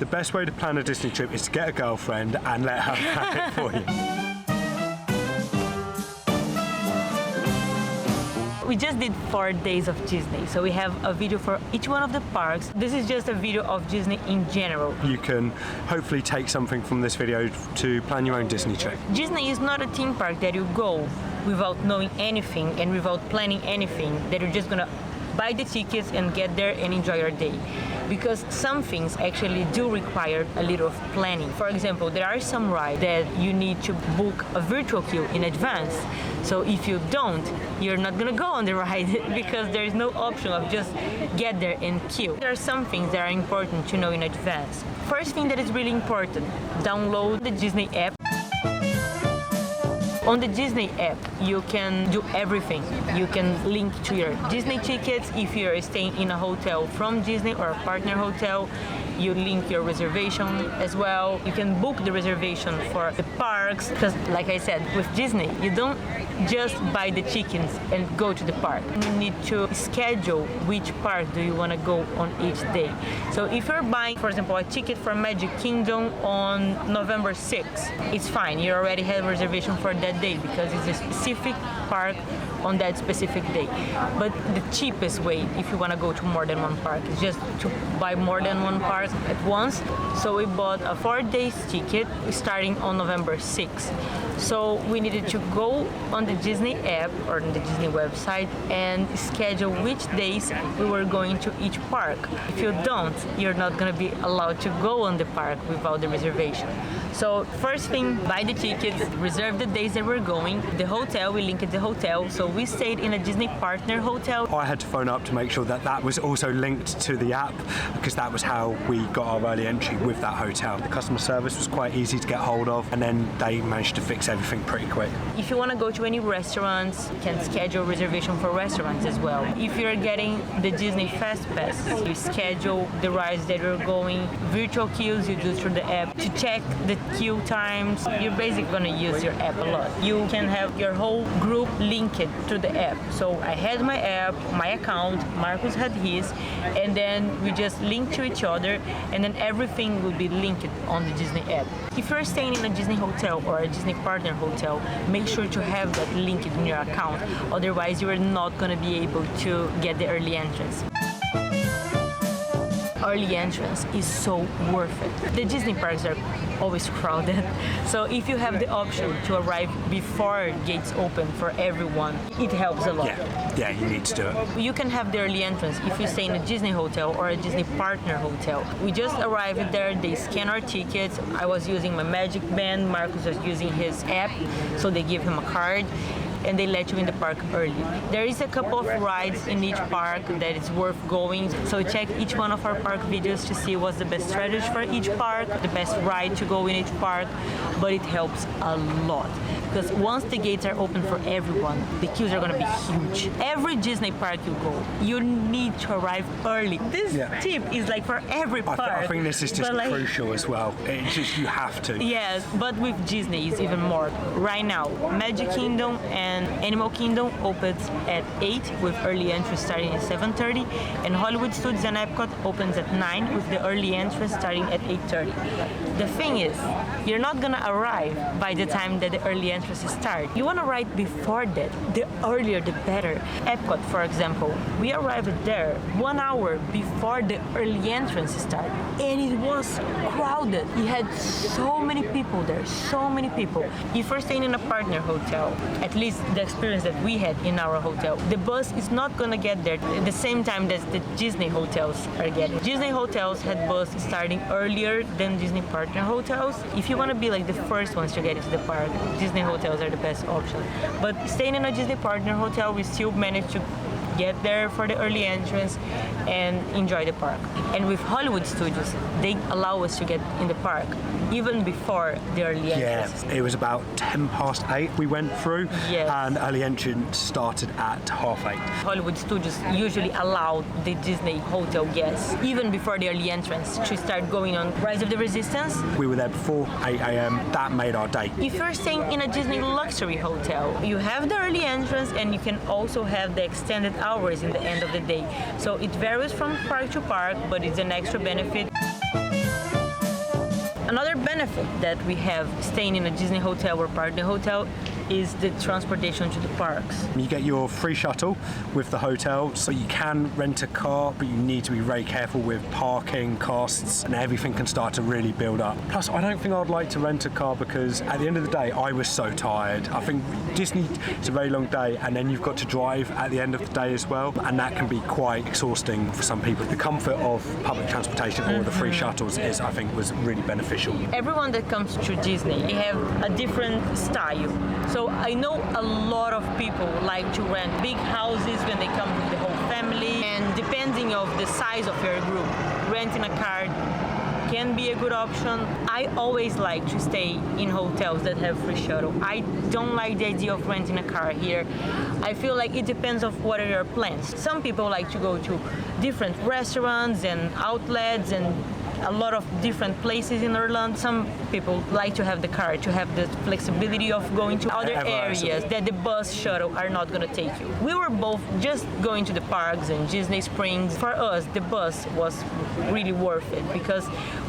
The best way to plan a Disney trip is to get a girlfriend and let her plan it for you. We just did 4 days of Disney, so we have a video for each one of the parks. This is just a video of Disney in general. You can hopefully take something from this video to plan your own Disney trip. Disney is not a theme park that you go without knowing anything and without planning anything, that you're just gonna buy the tickets and get there and enjoy your day. Because some things actually do require a little of planning. For example, there are some rides that you need to book a virtual queue in advance. So if you don't, you're not gonna go on the ride because there is no option of just get there and queue. There are some things that are important to know in advance. First thing that is really important, download the Disney app. On the Disney app, you can do everything. You can link to your Disney tickets if you're staying in a hotel from Disney or a partner hotel. You link your reservation as well. You can book the reservation for the parks. Because like I said, with Disney, you don't just buy the tickets and go to the park. You need to schedule which park do you want to go on each day. So if you're buying, for example, a ticket for Magic Kingdom on November 6th, it's fine. You already have a reservation for that day because it's a specific park on that specific day. But the cheapest way, if you want to go to more than one park, is just to buy more than one park at once. So we bought a 4-day ticket starting on November 6th. So we needed to go on the Disney app or on the Disney website and schedule which days we were going to each park. If you don't, you're not going to be allowed to go on the park without the reservation. So first thing, buy the tickets, reserve the days that we're going. The hotel, we linked the hotel. So we stayed in a Disney partner hotel. I had to phone up to make sure that that was also linked to the app because that was how we got our early entry with that hotel. The customer service was quite easy to get hold of and then they managed to fix everything pretty quick. If you want to go to any restaurants, you can schedule reservation for restaurants as well. If you're getting the Disney Fast Pass, you schedule the rides that you're going. Virtual queues you do through the app. To check the queue times, you're basically going to use your app a lot. You can have your whole group linked to the app. So I had my app, my account, Marcus had his, and then we just link to each other, and then everything will be linked on the Disney app. If you're staying in a Disney hotel or a Disney partner hotel, make sure to have that linked in your account. Otherwise, you are not going to be able to get the early entrance. Early entrance is so worth it. The Disney parks are always crowded, so if you have the option to arrive before gates open for everyone, it helps a lot. Yeah, you need to do it. You can have the early entrance if you stay in a Disney hotel or a Disney partner hotel. We just arrived there, they scan our tickets. I was using my Magic Band, Marcus was using his app, so they give him a card and they let you in the park early. There is a couple of rides in each park that is worth going, so check each one of our park videos to see what's the best strategy for each park, the best ride to go in each park, but it helps a lot. Because once the gates are open for everyone, the queues are going to be huge. Every Disney park you go, you need to arrive early. This tip is like for every park. I think this is just crucial as well. It's just, you have to. Yes, but with Disney it's even more. Right now, Magic Kingdom and Animal Kingdom opens at 8 with early entry starting at 7:30, and Hollywood Studios and Epcot opens at 9 with the early entry starting at 8:30. The thing is, you're not gonna arrive by the time that the early entrances start. You wanna ride before that. The earlier the better. Epcot, for example, we arrived there 1 hour before the early entrance started, and it was crowded. You had so many people there, so many people. If you're staying in a partner hotel, at least the experience that we had in our hotel, the bus is not gonna get there at the same time that the Disney hotels are getting. Disney hotels had bus starting earlier than Disney partner hotels. If you wanna be like the first ones to get into the park, Disney hotels are the best option. But staying in a Disney partner hotel, we still managed to get there for the early entrance and enjoy the park. And with Hollywood Studios, they allow us to get in the park even before the early entrance. Yeah, it was about 8:10 we went through, and early entrance started at 8:30. Hollywood Studios usually allow the Disney hotel guests, even before the early entrance, to start going on Rise of the Resistance. We were there before 8 a.m. That made our day. If you're staying in a Disney luxury hotel, you have the early entrance and you can also have the extended hours in the end of the day. So it varies from park to park, but it's an extra benefit. Another benefit that we have staying in a Disney hotel or partner hotel is the transportation to the parks. You get your free shuttle with the hotel, so you can rent a car, but you need to be very careful with parking costs, and everything can start to really build up. Plus, I don't think I'd like to rent a car because at the end of the day, I was so tired. I think Disney, it's a very long day, and then you've got to drive at the end of the day as well, and that can be quite exhausting for some people. The comfort of public transportation or the free shuttles is, I think, was really beneficial. Everyone that comes to Disney, they have a different style. So I know a lot of people like to rent big houses when they come with the whole family, and depending of the size of your group, renting a car can be a good option. I always like to stay in hotels that have free shuttle. I don't like the idea of renting a car here. I feel like it depends of what are your plans. Some people like to go to different restaurants and outlets and a lot of different places in Orlando. Some people like to have the car, to have the flexibility of going to other areas that the bus shuttle are not going to take you. We were both just going to the parks and Disney Springs. For us, the bus was really worth it because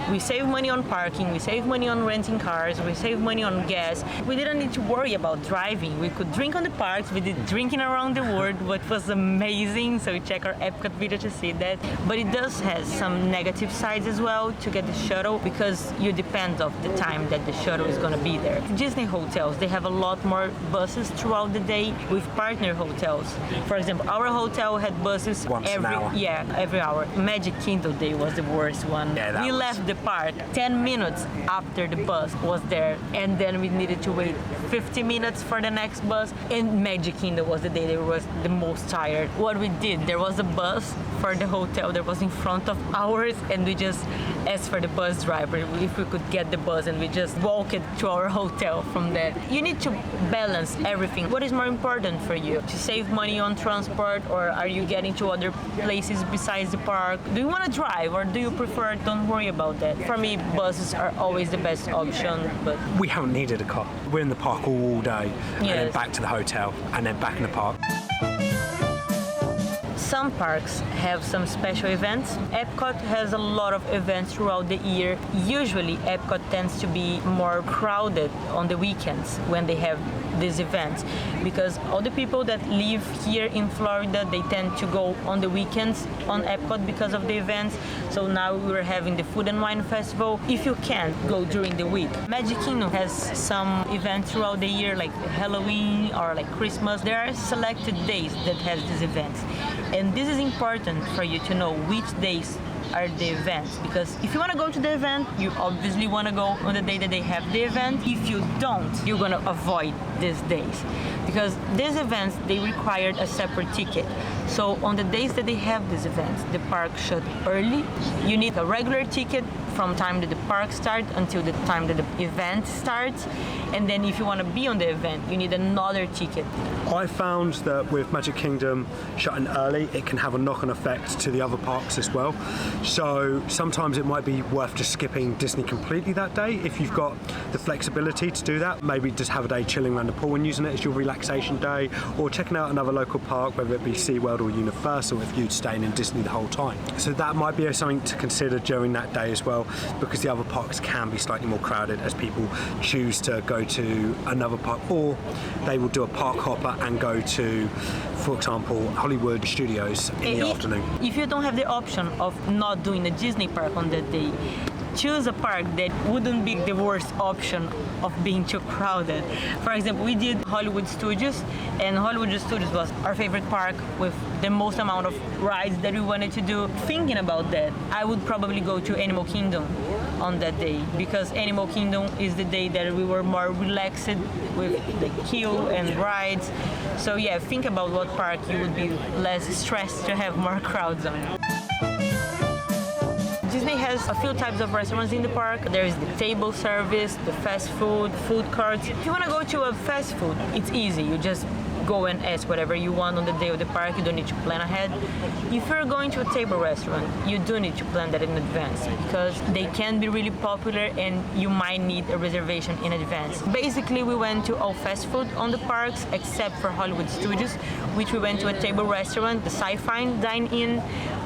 we save money on parking, we save money on renting cars, we save money on gas. We didn't need to worry about driving. We could drink on the parks, we did drinking around the world, which was amazing. So check our epcot video to see that. But it does have some negative sides as well to get the shuttle because you depend of the time that the shuttle is going to be there. Disney hotels, they have a lot more buses throughout the day with partner hotels. For example, our hotel had buses every hour. Magic Kingdom Day was the worst one. Yeah, we left the park 10 minutes after the bus was there, and then we needed to wait 50 minutes for the next bus, and Magic Kingdom was the day that was the most tired. What we did, there was a bus for the hotel that was in front of ours, and we just asked for the bus driver if we could get the bus, and we just walked to our hotel from there. You need to balance everything. What is more important for you? To save money on transport, or are you getting to other places besides the park? Do you want to drive, or do you prefer don't worry about that? For me, buses are always the best option, but we haven't needed a car. We're in the park all day, and then back to the hotel, and then back in the park. Some parks have some special events. Epcot has a lot of events throughout the year. Usually Epcot tends to be more crowded on the weekends when they have these events because all the people that live here in Florida, they tend to go on the weekends on Epcot because of the events. So now we're having the Food and Wine Festival. If you can't go during the week, Magic Kingdom has some events throughout the year like Halloween or like Christmas. There are selected days that has these events. And this is important for you to know which days are the events, because if you want to go to the event, you obviously want to go on the day that they have the event. If you don't, you're going to avoid these days because these events, they required a separate ticket. So on the days that they have these events, the park shut early. You need a regular ticket from time that the park starts until the time that the event starts. And then if you want to be on the event, you need another ticket. I found that with Magic Kingdom shutting early, it can have a knock-on effect to the other parks as well. So sometimes it might be worth just skipping Disney completely that day if you've got the flexibility to do that. Maybe just have a day chilling around the pool and using it as your relaxation day, or checking out another local park, whether it be SeaWorld or Universal, if you're staying in Disney the whole time. So that might be something to consider during that day as well, because the other parks can be slightly more crowded as people choose to go to another park, or they will do a park hopper and go to, for example, Hollywood Studios in the afternoon. If you don't have the option of not doing the Disney park on that day, choose a park that wouldn't be the worst option of being too crowded. For example, we did Hollywood Studios, and Hollywood Studios was our favorite park with the most amount of rides that we wanted to do. Thinking about that, I would probably go to Animal Kingdom on that day, because Animal Kingdom is the day that we were more relaxed with the queue and rides. So yeah, think about what park you would be less stressed to have more crowds on. Disney has a few types of restaurants in the park. There is the table service, the fast food, food carts. If you want to go to a fast food, it's easy. You just go and ask whatever you want on the day of the park. You don't need to plan ahead. If you're going to a table restaurant, you do need to plan that in advance, because they can be really popular and you might need a reservation in advance. Basically, we went to all fast food on the parks except for Hollywood Studios, which we went to a table restaurant, the Sci-Fi Dine-In,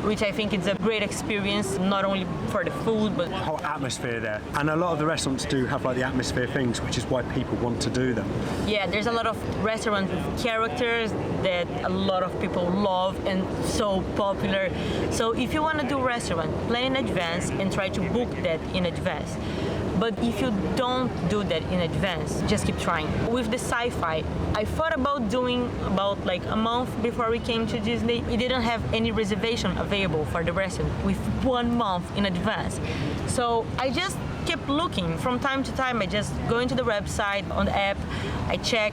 which I think is a great experience, not only for the food, but The whole atmosphere there. And a lot of the restaurants do have like the atmosphere things, which is why people want to do them. yeah, there's a lot of restaurant characters that a lot of people love and so popular. So if you want to do restaurant, plan in advance and try to book that in advance. But if you don't do that in advance, just keep trying. With the sci-fi, I thought about doing about like a month before we came to Disney. We didn't have any reservation available for the restaurant with 1 month in advance. So I just kept looking from time to time. I just go into the website, on the app, I check,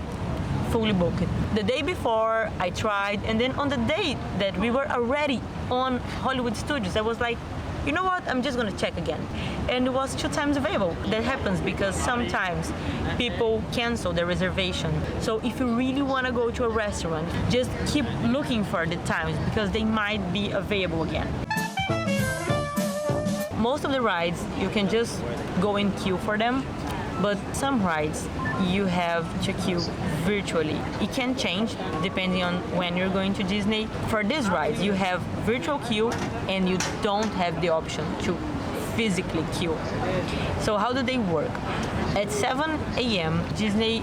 fully booked. The day before I tried, and then on the day that we were already on Hollywood Studios, I was like, you know what, I'm just gonna check again. And it was 2 times available. That happens because sometimes people cancel their reservation. So if you really wanna go to a restaurant, just keep looking for the times because they might be available again. Most of the rides, you can just go and queue for them, but some rides, you have to queue virtually. It can change depending on when you're going to Disney. For these rides, you have virtual queue and you don't have the option to physically queue. So how do they work? At 7 a.m., Disney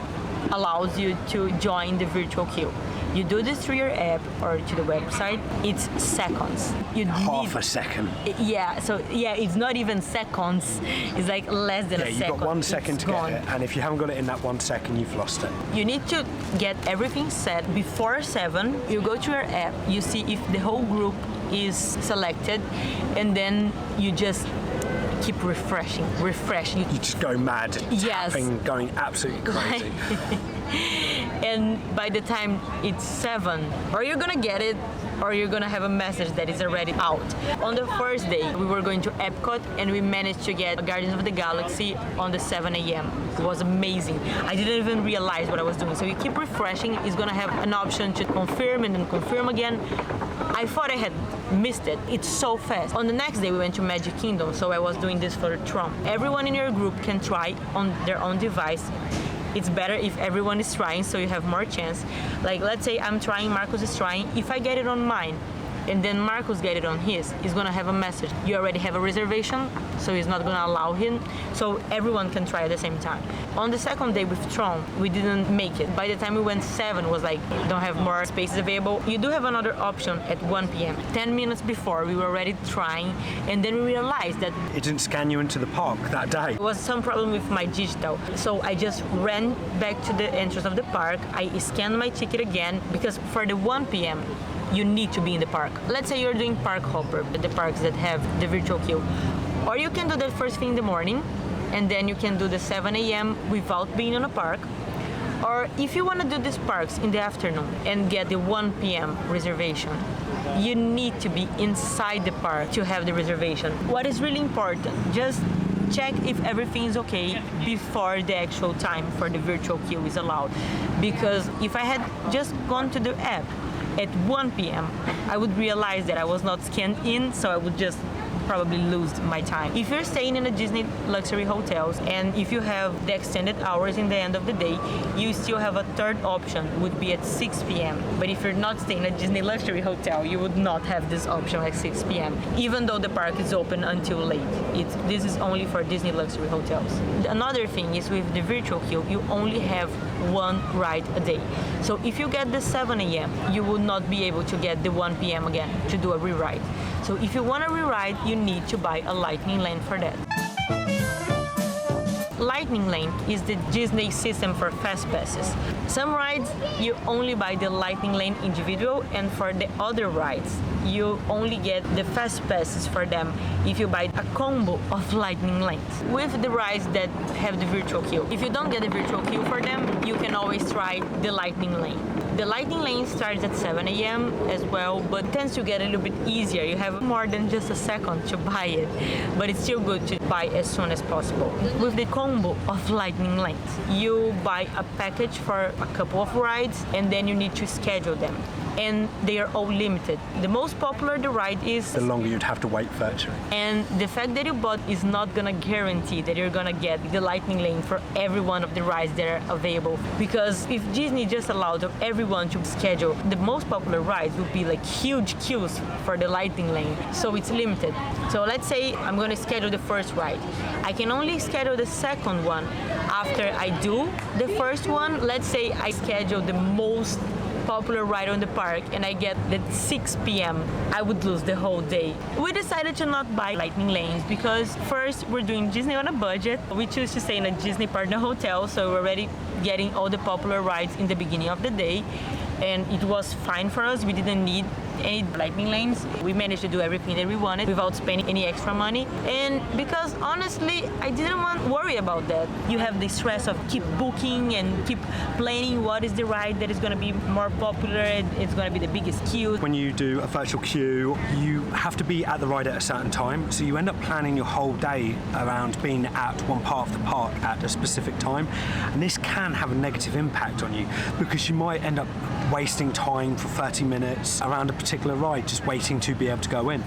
allows you to join the virtual queue. You do this through your app or to the website. It's seconds. You Half a second. Yeah, so yeah, it's not even seconds. It's like less than a second. Yeah, you've got 1 second It's to gone. get it, and if you haven't got it in that 1 second, you've lost it. You need to get everything set before 7. You go to your app, you see if the whole group is selected, and then you just keep refreshing. You just go mad, Yes. tapping, going absolutely crazy. And by the time it's 7, or you're gonna get it, or you're gonna have a message that is already out. On the first day, we were going to Epcot and we managed to get Guardians of the Galaxy on the 7 a.m. It was amazing. I didn't even realize what I was doing. So you keep refreshing, it's gonna have an option to confirm and then confirm again. I thought I had missed it. It's so fast. On the next day, we went to Magic Kingdom, so I was doing this for Trump. Everyone in your group can try on their own device. It's better if everyone is trying, so you have more chance. Like, let's say I'm trying, Marcos is trying. If I get it on mine, and then Marcos get it on his, he's gonna have a message. You already have a reservation, so he's not gonna allow him. So everyone can try at the same time. On the second day with Tron, we didn't make it. By the time we went 7, was like, don't have more spaces available. You do have another option at 1 p.m. 10 minutes before, we were already trying, and then we realized that It didn't scan you into the park that day. there was some problem with my digital. So I just ran back to the entrance of the park. I scanned my ticket again, because for the 1 p.m., you need to be in the park. Let's say you're doing park hopper, the parks that have the virtual queue. Or you can do that first thing in the morning, and then you can do the 7 a.m. without being in a park. Or if you want to do these parks in the afternoon and get the 1 p.m. reservation, you need to be inside the park to have the reservation. What is really important, just check if everything is okay before the actual time for the virtual queue is allowed. Because if I had just gone to the app at 1 p.m., I would realize that I was not scanned in, so I would just probably lose my time. If you're staying in a Disney luxury hotels and if you have the extended hours in the end of the day, you still have a third option, would be at 6 p.m. But if you're not staying in a Disney luxury hotel, you would not have this option at 6 p.m. Even though the park is open until late. This is only for Disney luxury hotels. Another thing is with the virtual queue, you only have 1 ride a day. So if you get the 7 a.m., you will not be able to get the 1 p.m. again to do a rewrite. So if you want to rewrite, you need to buy a Lightning Lane for that. Lightning Lane is the Disney system for fast passes. Some rides, you only buy the Lightning Lane individual, and for the other rides, you only get the fast passes for them if you buy a combo of Lightning Lanes with the rides that have the virtual queue. If you don't get the virtual queue for them, you can always try the Lightning Lane. The Lightning Lane starts at 7 a.m. as well, but tends to get a little bit easier. You have more than just a second to buy it, but it's still good to buy as soon as possible. With the combo of Lightning Lanes, you buy a package for a couple of rides, and then you need to schedule them. and they are all limited. The most popular the ride is, The longer you'd have to wait virtually. and the fact that you bought is not gonna guarantee that you're gonna get the lightning lane for every one of the rides that are available. Because if Disney just allowed everyone to schedule, the most popular rides would be like huge queues for the lightning lane. So it's limited. So let's say I'm gonna schedule the first ride. I can only schedule the second one after I do the first one. Let's say I schedule the most popular ride on the park and I get at 6 p.m. I would lose the whole day. We decided to not buy lightning lanes because first, we're doing Disney on a budget. We choose to stay in a Disney partner hotel, so we're already getting all the popular rides in the beginning of the day, and it was fine for us. We didn't need any lightning lanes. We managed to do everything that we wanted without spending any extra money. And because honestly, I didn't want to worry about that. You have the stress of keep booking and keep planning what is the ride that is going to be more popular and it's going to be the biggest queue. When you do a virtual queue, you have to be at the ride at a certain time, so you end up planning your whole day around being at one part of the park at a specific time, and this can have a negative impact on you because you might end up wasting time for 30 minutes around a particular ride just waiting to be able to go in,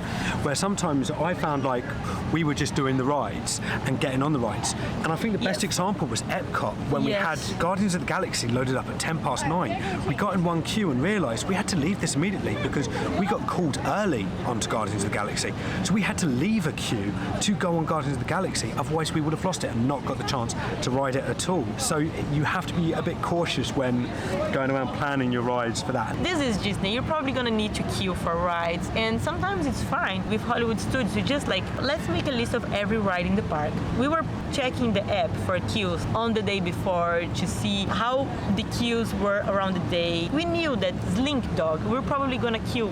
where sometimes I found like we were just doing the rides and getting on the rides, and I think the best example was Epcot when we had Guardians of the Galaxy loaded up at 9:10. We got in one queue and realised we had to leave this immediately because we got called early onto Guardians of the Galaxy, so we had to leave a queue to go on Guardians of the Galaxy, otherwise we would have lost it and not got the chance to ride it at all. So you have to be a bit cautious when going around planning your rides for that. This is Disney. You're probably gonna need to queue for rides, and sometimes it's fine with Hollywood Studios. You just like, let's make a list of every ride in the park. We were checking the app for queues on the day before to see how the queues were around the day. We knew that Slink Dog, we're probably gonna queue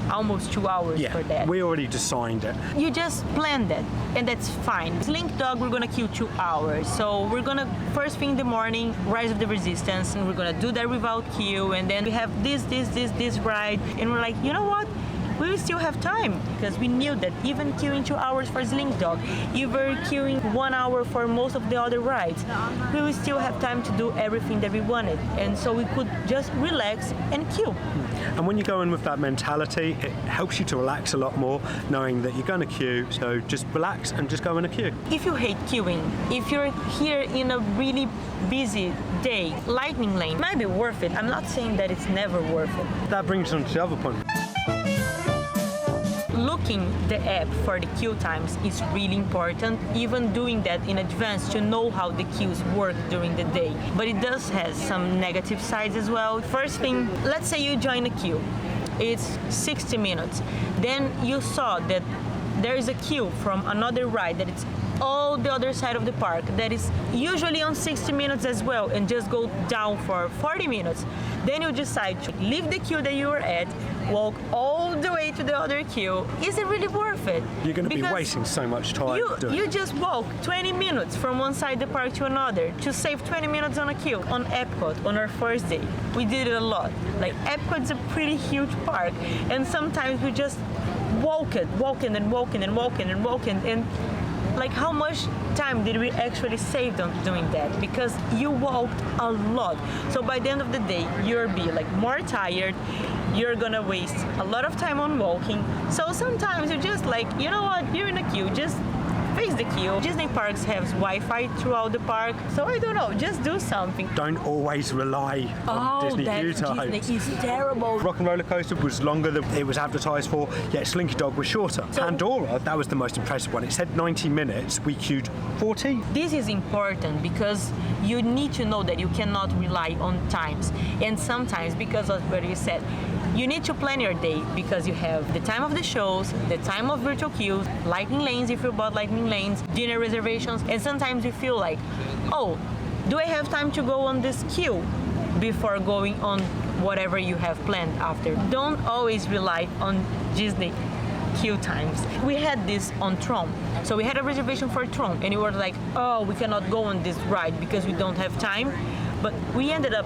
almost 2 hours for that. We already designed it. You just planned it, and that's fine. Slink Dog, we're gonna queue 2 hours. So we're gonna, first thing in the morning, Rise of the Resistance, and we're gonna do that without queue, and then we have this ride, and we're like, you know what? We will still have time because we knew that even queuing 2 hours for Slink Dog, even queuing 1 hour for most of the other rides, we will still have time to do everything that we wanted. And so we could just relax and queue. And when you go in with that mentality, it helps you to relax a lot more, knowing that you're going to queue, so just relax and just go in a queue. If you hate queuing, if you're here in a really busy day, lightning lane might be worth it. I'm not saying that it's never worth it. That brings us on to the other point. Looking the app for the queue times is really important, even doing that in advance to know how the queues work during the day. But it does have some negative sides as well. First thing, let's say you join a queue. It's 60 minutes. Then you saw that there is a queue from another ride that it's all the other side of the park that is usually on 60 minutes as well and just go down for 40 minutes. Then you decide to leave the queue that you were at, walk all the way to the other queue. Is it really worth it? You're going to be wasting so much time doing You it. just walk 20 minutes from one side of the park to another to save 20 minutes on a queue. On Epcot, on our first day, we did it a lot. Like, Epcot's a pretty huge park, and sometimes we just walking and like, how much time did we actually save on doing that? Because you walked a lot. So by the end of the day, you'll be like more tired. You're gonna waste a lot of time on walking. So sometimes you're just like, you know what? You're in a queue. Just face the queue. Disney parks have Wi-Fi throughout the park. So I don't know. Just do something. Don't always rely on Disney queue times. Disney is terrible. Rock and Roller Coaster was longer than it was advertised for, yet Slinky Dog was shorter. So, Pandora, that was the most impressive one. It said 90 minutes, we queued 40. This is important because you need to know that you cannot rely on times. And sometimes, because of what you said, you need to plan your day because you have the time of the shows, the time of virtual queues, lightning lanes if you bought lightning lanes, dinner reservations, and sometimes you feel like, oh, do I have time to go on this queue before going on whatever you have planned after? Don't always rely on Disney queue times. We had this on Tron. So we had a reservation for Tron and we were like, oh, we cannot go on this ride because we don't have time. But we ended up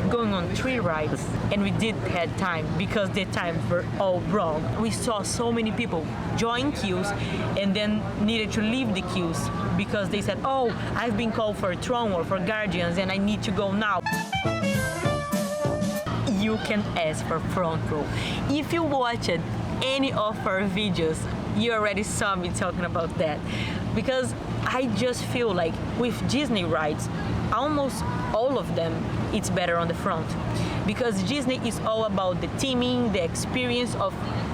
going on 3 rides and we did had time because the times were all wrong. We saw so many people join queues and then needed to leave the queues because they said, oh, I've been called for Tron or for Guardians and I need to go now. You you can ask for front row. If you watched any of our videos, you already saw me talking about that. Because I just feel like with Disney rides, almost all of them, it's better on the front. Because Disney is all about the theming, the experience of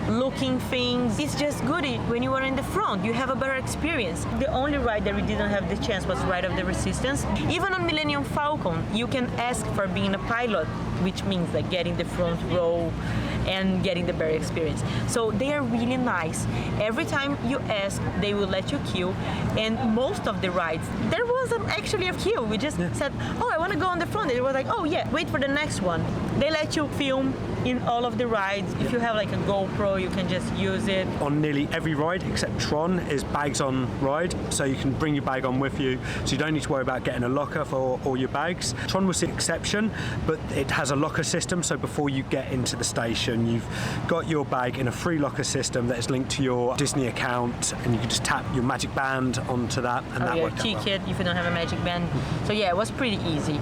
looking things. It's just good when you are in the front. You have a better experience. The only ride that we didn't have the chance was Ride of the Resistance. Even on Millennium Falcon, you can ask for being a pilot, which means like getting the front row and getting the better experience. So they are really nice. Every time you ask, they will let you queue. And most of the rides, there wasn't actually a queue. We just said, oh, I want to go on the front. And it was like, oh yeah, wait for the next one. They let you film in all of the rides. If you have like a GoPro, you can just use it. On nearly every ride except Tron is bags on ride, so you can bring your bag on with you, so you don't need to worry about getting a locker for all your bags. Tron was the exception, but it has a locker system, so before you get into the station, you've got your bag in a free locker system that is linked to your Disney account, and you can just tap your magic band onto that, and that worked out well. Ticket if you don't have a magic band. So yeah, it was pretty easy.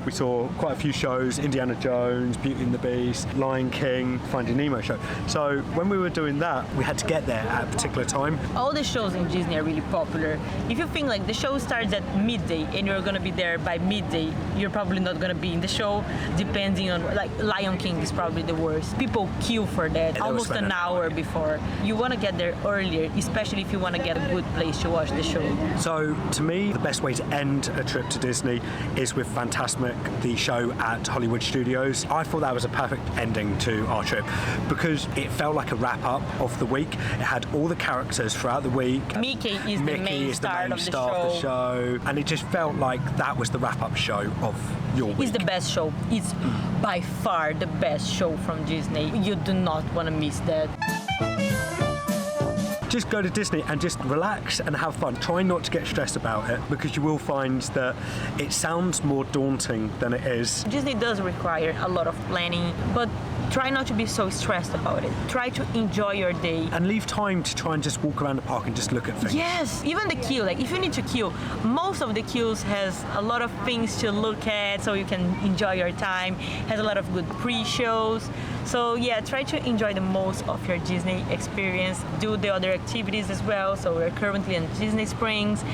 We saw quite a few shows, Indiana Jones, Beauty and the Beast, Lion King, Finding Nemo show. So when we were doing that, we had to get there at a particular time. All the shows in Disney are really popular. If you think like the show starts at midday and you're gonna be there by midday, you're probably not gonna be in the show, depending on, like Lion King is probably the worst. People queue for that almost an hour before. You wanna get there earlier, especially if you wanna get a good place to watch the show. So to me, the best way to end a trip to Disney is with Fantasmic, the show at Hollywood Studios. I thought that was a perfect ending to our trip because it felt like a wrap up of the week. It had all the characters throughout the week. Mickey is the main star of the show, and it just felt like that was the wrap up show of your week. It's the best show. It's by far the best show from Disney. You do not want to miss that. Just go to Disney and just relax and have fun. Try not to get stressed about it because you will find that it sounds more daunting than it is. Disney does require a lot of planning, but try not to be so stressed about it. Try to enjoy your day. And leave time to try and just walk around the park and just look at things. Yes, even the queue, like if you need to queue, most of the queues has a lot of things to look at so you can enjoy your time, has a lot of good pre-shows. So yeah, try to enjoy the most of your Disney experience. Do the other activities as well. So we're currently in Disney Springs.